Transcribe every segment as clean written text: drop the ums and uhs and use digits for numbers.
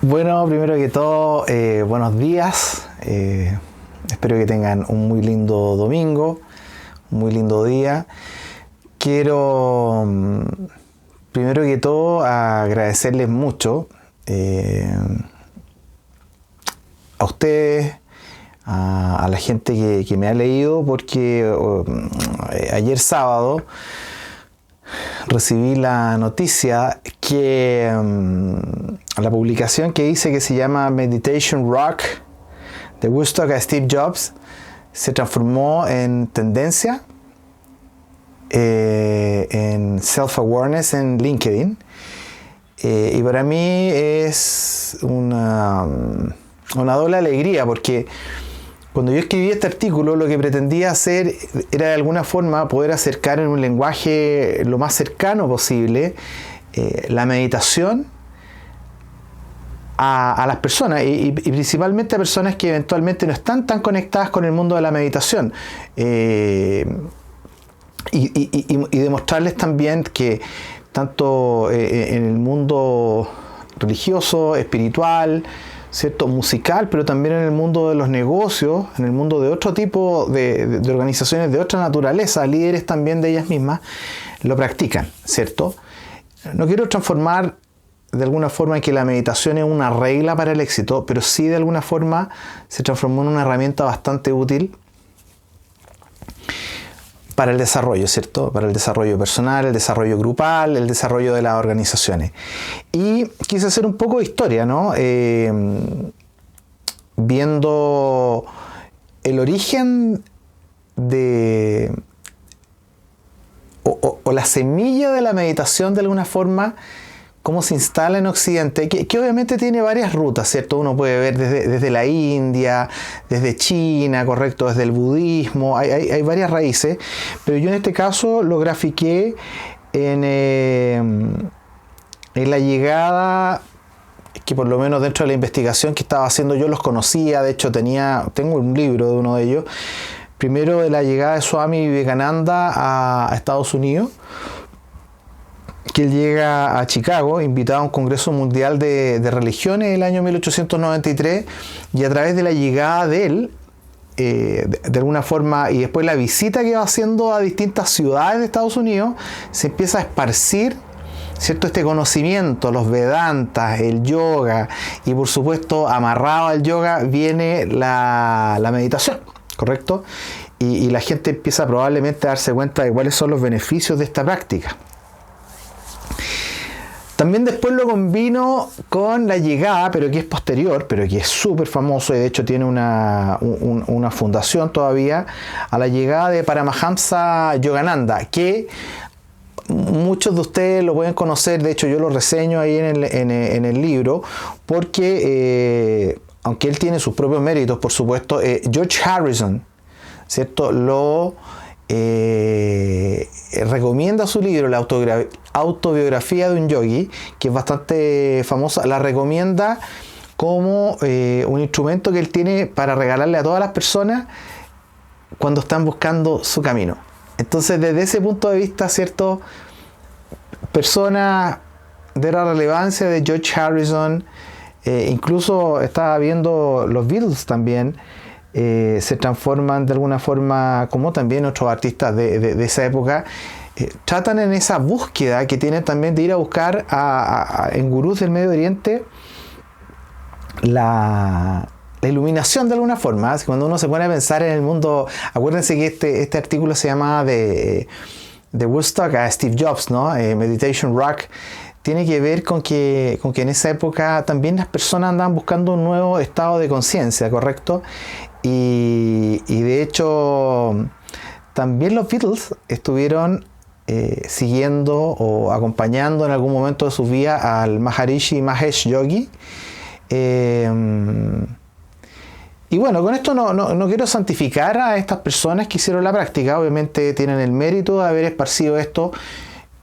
Bueno, primero que todo, buenos días. Espero que tengan un muy lindo domingo, un muy lindo día. Quiero, primero que todo, agradecerles mucho a ustedes, a la gente que me ha leído, porque ayer sábado recibí la noticia que la publicación que hice, que se llama Meditation Rock, de Woodstock a Steve Jobs, se transformó en tendencia en self-awareness en LinkedIn. Y para mí es una doble alegría, porque cuando yo escribí este artículo, lo que pretendía hacer era de alguna forma poder acercar en un lenguaje lo más cercano posible la meditación a las personas y principalmente a personas que eventualmente no están tan conectadas con el mundo de la meditación. Y demostrarles también que tanto en el mundo religioso, espiritual, ¿cierto?, musical, pero también en el mundo de los negocios, en el mundo de otro tipo de organizaciones de otra naturaleza, líderes también de ellas mismas, lo practican, ¿cierto? No quiero transformar de alguna forma en que la meditación es una regla para el éxito, pero sí de alguna forma se transformó en una herramienta bastante útil para el desarrollo, ¿cierto? Para el desarrollo personal, el desarrollo grupal, el desarrollo de las organizaciones. Y quise hacer un poco de historia, ¿no? Viendo el origen de o la semilla de la meditación de alguna forma, cómo se instala en Occidente, que obviamente tiene varias rutas, ¿cierto? Uno puede ver desde la India, desde China, correcto, desde el budismo, hay varias raíces, pero yo en este caso lo grafiqué en la llegada, que por lo menos dentro de la investigación que estaba haciendo yo los conocía, de hecho tengo un libro de uno de ellos, primero de la llegada de Swami Vivekananda a Estados Unidos, que él llega a Chicago, invitado a un Congreso Mundial de Religiones en el año 1893, y a través de la llegada de él, de alguna forma, y después la visita que va haciendo a distintas ciudades de Estados Unidos, se empieza a esparcir, ¿cierto?, este conocimiento, los Vedantas, el yoga, y por supuesto, amarrado al yoga viene la meditación, ¿correcto? Y la gente empieza probablemente a darse cuenta de cuáles son los beneficios de esta práctica. También después lo combino con la llegada, pero que es posterior, pero que es súper famoso y de hecho tiene una fundación todavía, a la llegada de Paramahamsa Yogananda, que muchos de ustedes lo pueden conocer, de hecho yo lo reseño ahí en el libro, porque aunque él tiene sus propios méritos, por supuesto, George Harrison, ¿cierto?, lo recomienda su libro, la autobiografía de un yogi, que es bastante famosa, la recomienda como un instrumento que él tiene para regalarle a todas las personas cuando están buscando su camino. Entonces, desde ese punto de vista, ¿cierto?, personas de la relevancia de George Harrison, incluso estaba viendo los Beatles también, se transforman de alguna forma, como también otros artistas de esa época, tratan en esa búsqueda que tienen también de ir a buscar en gurús del Medio Oriente la iluminación de alguna forma. Cuando uno se pone a pensar en el mundo, acuérdense que este artículo se llama de Woodstock a Steve Jobs, ¿no? Meditation Rock. Tiene que ver con que en esa época también las personas andaban buscando un nuevo estado de conciencia, ¿correcto? Y de hecho también los Beatles estuvieron siguiendo o acompañando en algún momento de su vida al Maharishi Mahesh Yogi. Y bueno, con esto no quiero santificar a estas personas que hicieron la práctica. Obviamente tienen el mérito de haber esparcido esto.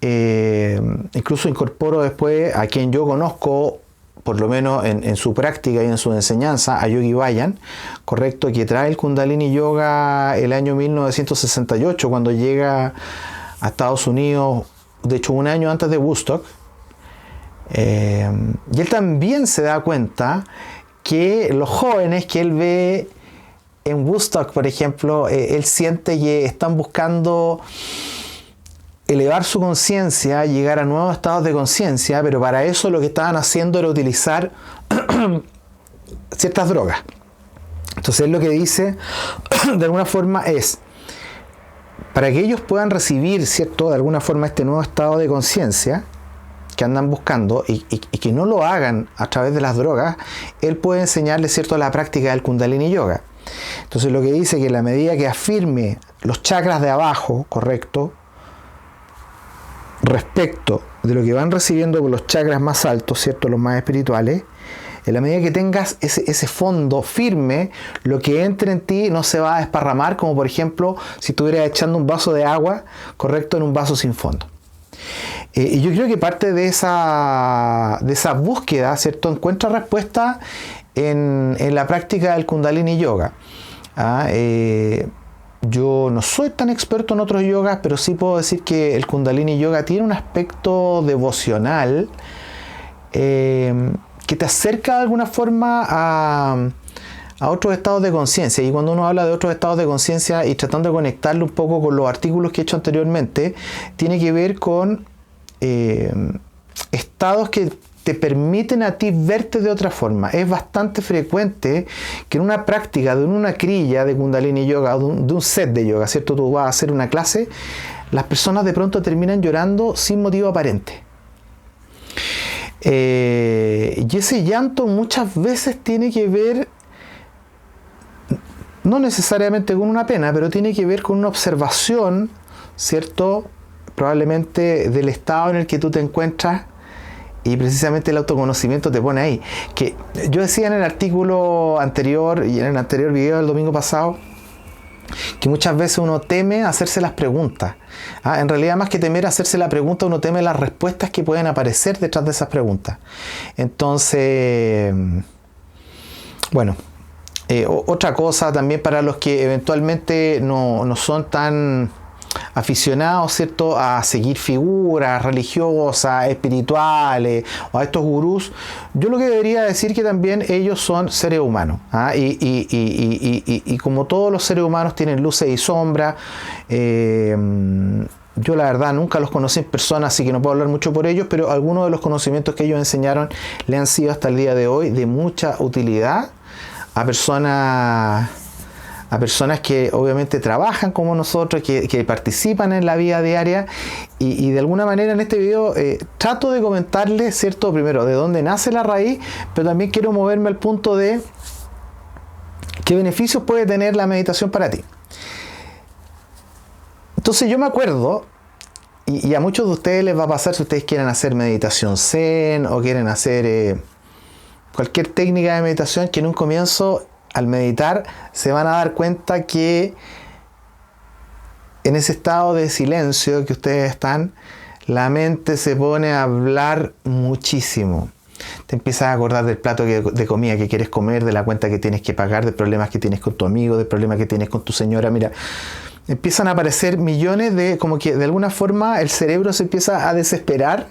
Incluso incorporo después a quien yo conozco, por lo menos en su práctica y en su enseñanza, a Yogi Bayan, correcto, que trae el Kundalini Yoga el año 1968, cuando llega a Estados Unidos, de hecho un año antes de Woodstock, Y él también se da cuenta que los jóvenes que él ve en Woodstock, por ejemplo, él siente que están buscando elevar su conciencia, llegar a nuevos estados de conciencia, pero para eso lo que estaban haciendo era utilizar ciertas drogas. Entonces él lo que dice de alguna forma es, para que ellos puedan recibir, ¿cierto?, de alguna forma este nuevo estado de conciencia que andan buscando y que no lo hagan a través de las drogas, él puede enseñarles, ¿cierto?, la práctica del Kundalini Yoga. Entonces lo que dice que en la medida que afirme los chakras de abajo, correcto, respecto de lo que van recibiendo con los chakras más altos, ¿cierto?, los más espirituales, en la medida que tengas ese fondo firme, lo que entre en ti no se va a desparramar, como por ejemplo si estuvieras echando un vaso de agua, correcto, en un vaso sin fondo. Y yo creo que parte de esa búsqueda, ¿cierto?, encuentra respuesta en la práctica del Kundalini Yoga. Yo no soy tan experto en otros yogas, pero sí puedo decir que el Kundalini Yoga tiene un aspecto devocional que te acerca de alguna forma a otros estados de conciencia. Y cuando uno habla de otros estados de conciencia y tratando de conectarlo un poco con los artículos que he hecho anteriormente, tiene que ver con estados que te permiten a ti verte de otra forma. Es bastante frecuente que en una práctica de una crilla de Kundalini Yoga, de un set de yoga, ¿cierto?, tú vas a hacer una clase, las personas de pronto terminan llorando sin motivo aparente. Y ese llanto muchas veces tiene que ver, no necesariamente con una pena, pero tiene que ver con una observación, ¿cierto?, probablemente del estado en el que tú te encuentras, y precisamente el autoconocimiento te pone ahí. Que yo decía en el artículo anterior y en el anterior video del domingo pasado, que muchas veces uno teme hacerse las preguntas. En realidad, más que temer hacerse la pregunta, uno teme las respuestas que pueden aparecer detrás de esas preguntas. Entonces, bueno, otra cosa también para los que eventualmente no son tan aficionados, ¿cierto?, a seguir figuras religiosas, espirituales o a estos gurús, yo lo que debería decir que también ellos son seres humanos, y como todos los seres humanos tienen luces y sombras. Yo la verdad nunca los conocí en persona, así que no puedo hablar mucho por ellos, pero algunos de los conocimientos que ellos enseñaron le han sido hasta el día de hoy de mucha utilidad a personas que obviamente trabajan como nosotros, que participan en la vida diaria, y de alguna manera en este video trato de comentarles, ¿cierto?, primero de dónde nace la raíz, pero también quiero moverme al punto de qué beneficios puede tener la meditación para ti. Entonces yo me acuerdo, y a muchos de ustedes les va a pasar si ustedes quieren hacer meditación zen o quieren hacer cualquier técnica de meditación, que en un comienzo al meditar se van a dar cuenta que en ese estado de silencio que ustedes están, la mente se pone a hablar muchísimo. Te empiezas a acordar del plato de comida que quieres comer, de la cuenta que tienes que pagar, de problemas que tienes con tu amigo, de problemas que tienes con tu señora. Mira, empiezan a aparecer millones de, como que de alguna forma el cerebro se empieza a desesperar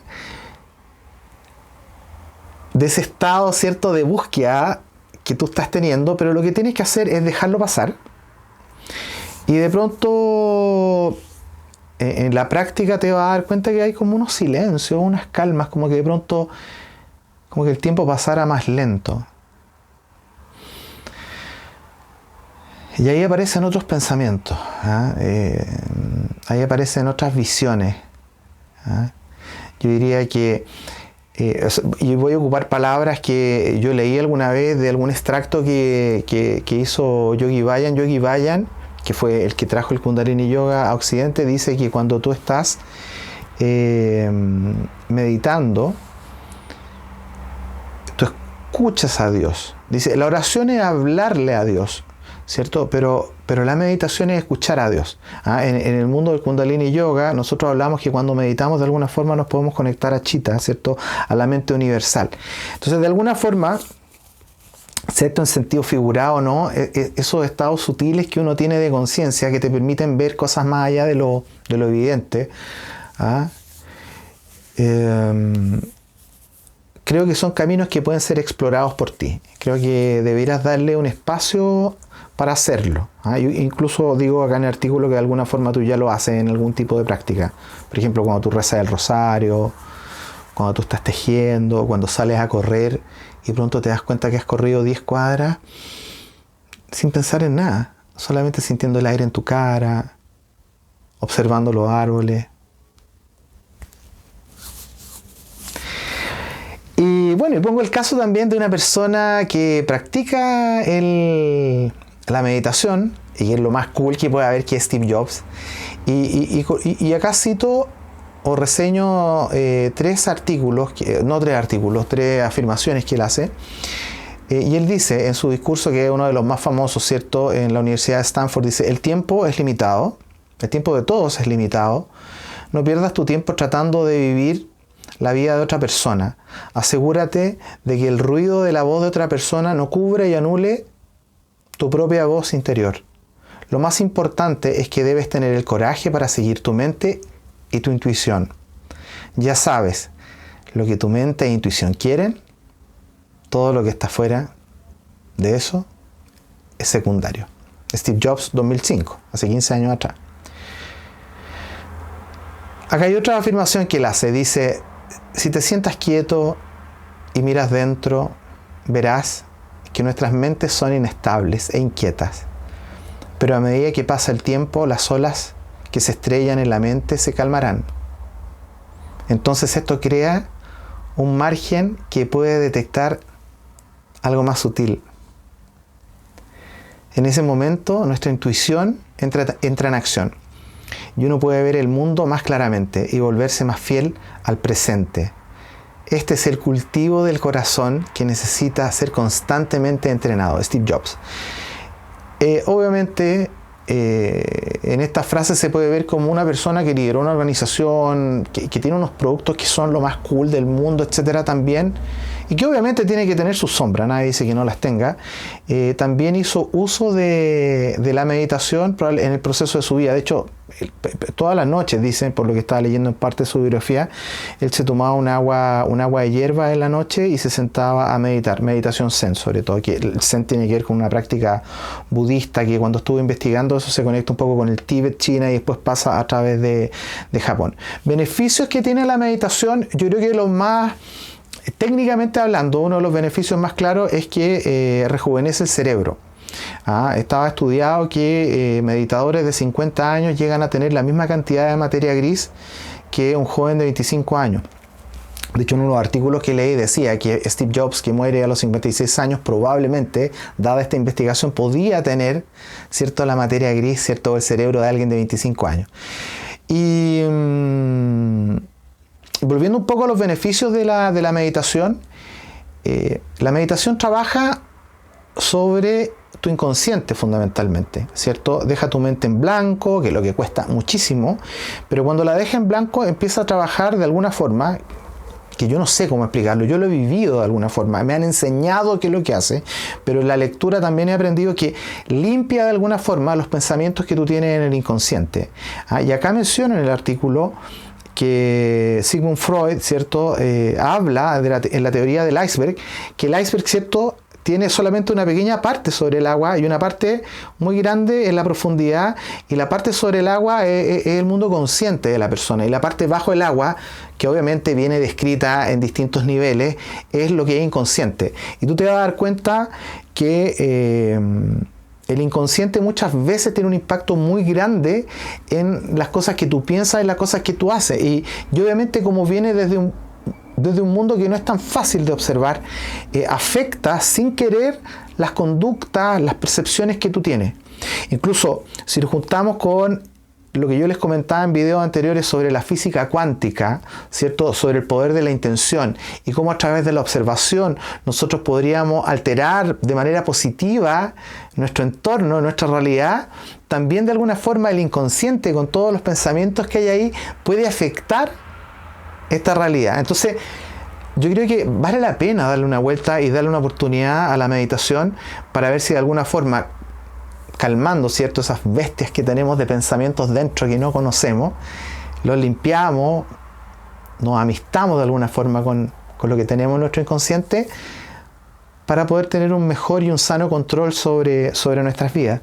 de ese estado, ¿cierto?, de búsqueda que tú estás teniendo, pero lo que tienes que hacer es dejarlo pasar, y de pronto en la práctica te vas a dar cuenta que hay como unos silencios, unas calmas, como que de pronto como que el tiempo pasara más lento, y ahí aparecen otros pensamientos, ahí aparecen otras visiones. Yo diría que y voy a ocupar palabras que yo leí alguna vez de algún extracto que hizo Yogi Bayan. Yogi Bayan, que fue el que trajo el Kundalini Yoga a Occidente, dice que cuando tú estás meditando, tú escuchas a Dios. Dice, la oración es hablarle a Dios, ¿cierto? Pero la meditación es escuchar a Dios. En el mundo del Kundalini Yoga, nosotros hablamos que cuando meditamos de alguna forma nos podemos conectar a Chitta, ¿cierto?, a la mente universal. Entonces, de alguna forma, ¿cierto?, en sentido figurado, ¿no?, esos estados sutiles que uno tiene de conciencia que te permiten ver cosas más allá de lo evidente, creo que son caminos que pueden ser explorados por ti. Creo que deberás darle un espacio para hacerlo. Yo incluso digo acá en el artículo que de alguna forma tú ya lo haces en algún tipo de práctica. Por ejemplo, cuando tú rezas el rosario, cuando tú estás tejiendo, cuando sales a correr y pronto te das cuenta que has corrido 10 cuadras sin pensar en nada, solamente sintiendo el aire en tu cara, observando los árboles. Y bueno, y pongo el caso también de una persona que practica la meditación, y es lo más cool que puede haber, que es Steve Jobs. Y acá cito o reseño tres afirmaciones que él hace. Y él dice en su discurso, que es uno de los más famosos, ¿cierto?, en la Universidad de Stanford, dice: el tiempo es limitado, el tiempo de todos es limitado, no pierdas tu tiempo tratando de vivir la vida de otra persona. Asegúrate de que el ruido de la voz de otra persona no cubra y anule tu propia voz interior. Lo más importante es que debes tener el coraje para seguir tu mente y tu intuición. Ya sabes lo que tu mente e intuición quieren. Todo lo que está fuera de eso es secundario. Steve Jobs, 2005, hace 15 años atrás. Acá hay otra afirmación que él hace. Dice: si te sientas quieto y miras dentro, verás que nuestras mentes son inestables e inquietas. Pero a medida que pasa el tiempo, las olas que se estrellan en la mente se calmarán. Entonces esto crea un margen que puede detectar algo más sutil. En ese momento nuestra intuición entra en acción y uno puede ver el mundo más claramente y volverse más fiel al presente. Este es el cultivo del corazón que necesita ser constantemente entrenado. Steve Jobs. Obviamente en esta frase se puede ver como una persona que lideró una organización, que tiene unos productos que son lo más cool del mundo, etcétera, también, y que obviamente tiene que tener sus sombras, nadie dice que no las tenga. También hizo uso de la meditación en el proceso de su vida. De hecho, todas las noches, dicen, por lo que estaba leyendo en parte de su biografía, él se tomaba un agua de hierba en la noche y se sentaba a meditar, meditación zen sobre todo, que el zen tiene que ver con una práctica budista que cuando estuve investigando eso se conecta un poco con el Tíbet, China, y después pasa a través de Japón. Beneficios que tiene la meditación, yo creo que los más, técnicamente hablando, uno de los beneficios más claros es que rejuvenece el cerebro. Estaba estudiado que meditadores de 50 años llegan a tener la misma cantidad de materia gris que un joven de 25 años. De hecho, en uno de los artículos que leí decía que Steve Jobs, que muere a los 56 años, probablemente, dada esta investigación, podía tener, ¿cierto?, la materia gris, ¿cierto?, el cerebro de alguien de 25 años. Y volviendo un poco a los beneficios de la meditación, la meditación trabaja sobre tu inconsciente fundamentalmente, ¿cierto? Deja tu mente en blanco, que es lo que cuesta muchísimo, pero cuando la deja en blanco empieza a trabajar de alguna forma, que yo no sé cómo explicarlo, yo lo he vivido de alguna forma, me han enseñado qué es lo que hace, pero en la lectura también he aprendido que limpia de alguna forma los pensamientos que tú tienes en el inconsciente. Y acá menciono en el artículo que Sigmund Freud, ¿cierto?, habla en la teoría del iceberg, que el iceberg, ¿cierto?, tiene solamente una pequeña parte sobre el agua y una parte muy grande en la profundidad, y la parte sobre el agua es el mundo consciente de la persona, y la parte bajo el agua, que obviamente viene descrita en distintos niveles, es lo que es inconsciente. Y tú te vas a dar cuenta que el inconsciente muchas veces tiene un impacto muy grande en las cosas que tú piensas, en las cosas que tú haces, y obviamente como viene desde un mundo que no es tan fácil de observar, afecta sin querer las conductas, las percepciones que tú tienes. Incluso si lo juntamos con lo que yo les comentaba en videos anteriores sobre la física cuántica, ¿cierto?, sobre el poder de la intención y cómo a través de la observación nosotros podríamos alterar de manera positiva nuestro entorno, nuestra realidad, también de alguna forma el inconsciente, con todos los pensamientos que hay ahí, puede afectar esta realidad. Entonces, yo creo que vale la pena darle una vuelta y darle una oportunidad a la meditación para ver si de alguna forma, calmando, ¿cierto?, esas bestias que tenemos de pensamientos dentro que no conocemos, los limpiamos, nos amistamos de alguna forma con con lo que tenemos en nuestro inconsciente, para poder tener un mejor y un sano control sobre nuestras vidas.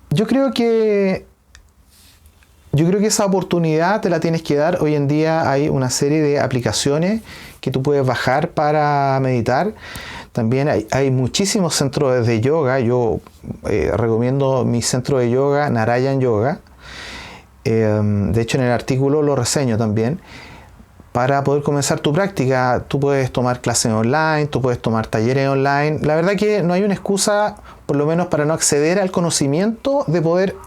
Yo creo que esa oportunidad te la tienes que dar. Hoy en día hay una serie de aplicaciones que tú puedes bajar para meditar. También hay muchísimos centros de yoga. Yo recomiendo mi centro de yoga, Narayan Yoga. De hecho, en el artículo lo reseño también. Para poder comenzar tu práctica, tú puedes tomar clases online, tú puedes tomar talleres online. La verdad que no hay una excusa, por lo menos para no acceder al conocimiento de poder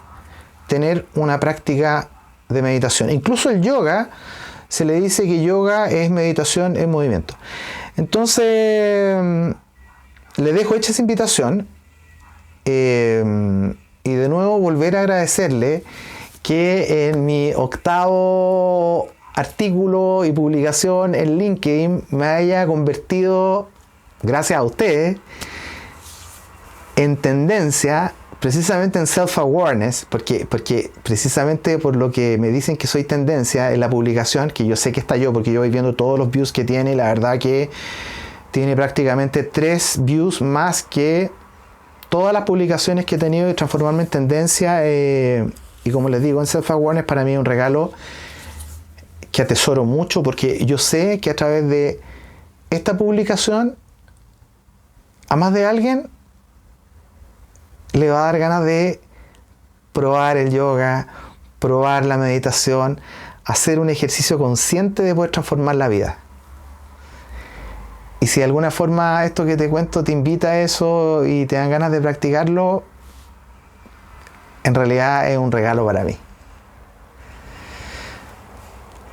tener una práctica de meditación. Incluso el yoga, se le dice que yoga es meditación en movimiento. Entonces, le dejo hecha esa invitación y de nuevo volver a agradecerle que en mi 8º artículo y publicación en LinkedIn me haya convertido, gracias a ustedes, en tendencia, precisamente en self-awareness, porque precisamente por lo que me dicen que soy tendencia en la publicación, que yo sé que está yo, porque yo voy viendo todos los views que tiene, y la verdad que tiene prácticamente 3 views más que todas las publicaciones que he tenido de transformarme en tendencia, y como les digo, en self-awareness para mí es un regalo que atesoro mucho, porque yo sé que a través de esta publicación a más de alguien le va a dar ganas de probar el yoga, probar la meditación, hacer un ejercicio consciente de poder transformar la vida. Y si de alguna forma esto que te cuento te invita a eso y te dan ganas de practicarlo, en realidad es un regalo para mí.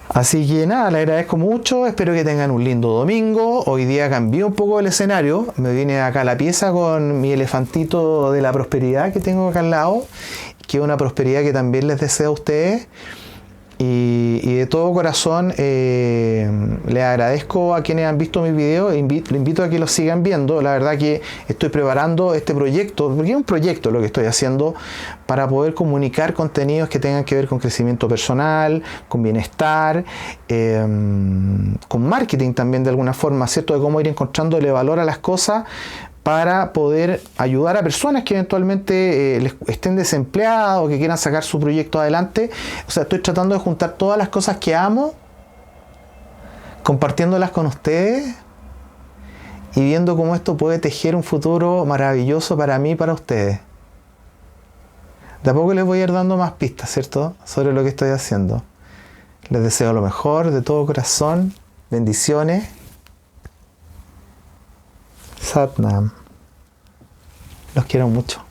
Así que nada, les agradezco mucho, espero que tengan un lindo domingo. Hoy día cambié un poco el escenario, me vine acá a la pieza con mi elefantito de la prosperidad que tengo acá al lado, que es una prosperidad que también les deseo a ustedes. Y de todo corazón les agradezco a quienes han visto mis videos, les invito a que los sigan viendo. La verdad que estoy preparando este proyecto, porque es un proyecto lo que estoy haciendo, para poder comunicar contenidos que tengan que ver con crecimiento personal, con bienestar, con marketing también de alguna forma, ¿cierto? De cómo ir encontrándole valor a las cosas, para poder ayudar a personas que eventualmente estén desempleadas o que quieran sacar su proyecto adelante. O sea, estoy tratando de juntar todas las cosas que amo, compartiéndolas con ustedes y viendo cómo esto puede tejer un futuro maravilloso para mí y para ustedes. De a poco les voy a ir dando más pistas, ¿cierto?, sobre lo que estoy haciendo. Les deseo lo mejor de todo corazón. Bendiciones. Satnam. Los quiero mucho.